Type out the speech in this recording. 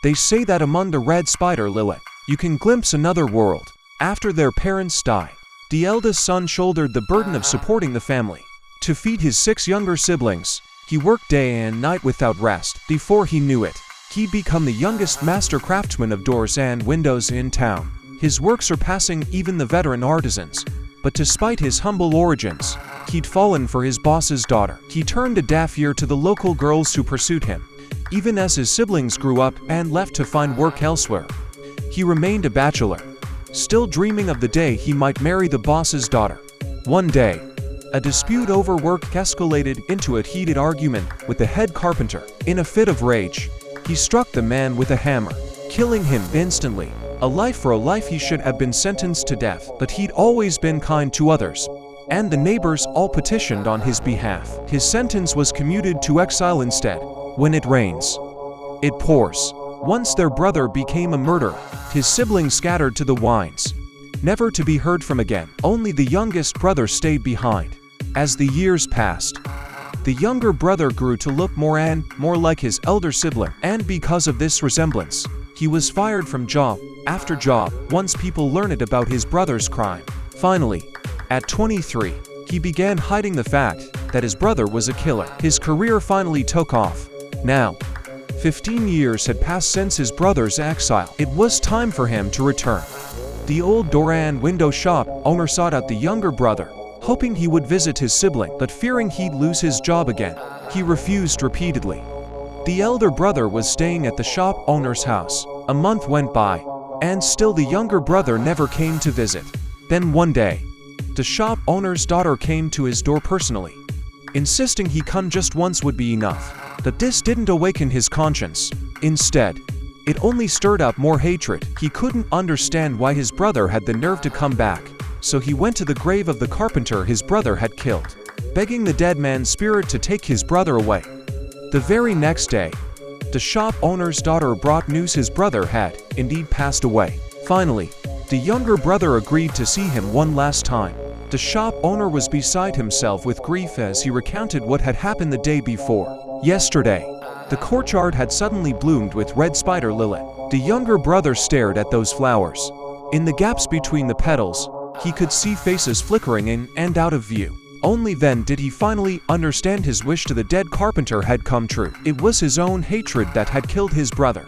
They say that among the red spider Lilith, you can glimpse another world. After their parents die, the eldest son shouldered the burden of supporting the family. To feed his 6 younger siblings, he worked day and night without rest. Before he knew it, he'd become the youngest master craftsman of doors and windows in town, his work surpassing even the veteran artisans. But despite his humble origins, he'd fallen for his boss's daughter. He turned a deaf ear to the local girls who pursued him. Even as his siblings grew up and left to find work elsewhere, he remained a bachelor, still dreaming of the day he might marry the boss's daughter. One day, a dispute over work escalated into a heated argument with the head carpenter. In a fit of rage, he struck the man with a hammer, killing him instantly. A life for a life. He should have been sentenced to death, but he'd always been kind to others, and the neighbors all petitioned on his behalf. His sentence was commuted to exile instead. When it rains, it pours. Once their brother became a murderer, his siblings scattered to the winds, never to be heard from again. Only the youngest brother stayed behind. As the years passed, the younger brother grew to look more and more like his elder sibling, and because of this resemblance, he was fired from job after job once people learned about his brother's crime. Finally, at 23, he began hiding the fact that his brother was a killer. His career finally took off. Now, 15 years had passed since his brother's exile. It was time for him to return. The old door and window shop owner sought out the younger brother, hoping he would visit his sibling, but fearing he'd lose his job again, he refused repeatedly. The elder brother was staying at the shop owner's house. A month went by, and still the younger brother never came to visit. Then one day, the shop owner's daughter came to his door personally, insisting he come just once would be enough. But this didn't awaken his conscience. Instead, it only stirred up more hatred. He couldn't understand why his brother had the nerve to come back, so he went to the grave of the carpenter his brother had killed, begging the dead man's spirit to take his brother away. The very next day, the shop owner's daughter brought news his brother had indeed passed away. Finally, the younger brother agreed to see him one last time. The shop owner was beside himself with grief as he recounted what had happened the day before. Yesterday, the courtyard had suddenly bloomed with red spider lily. The younger brother stared at those flowers. In the gaps between the petals, he could see faces flickering in and out of view. Only then did he finally understand his wish to the dead carpenter had come true. It was his own hatred that had killed his brother.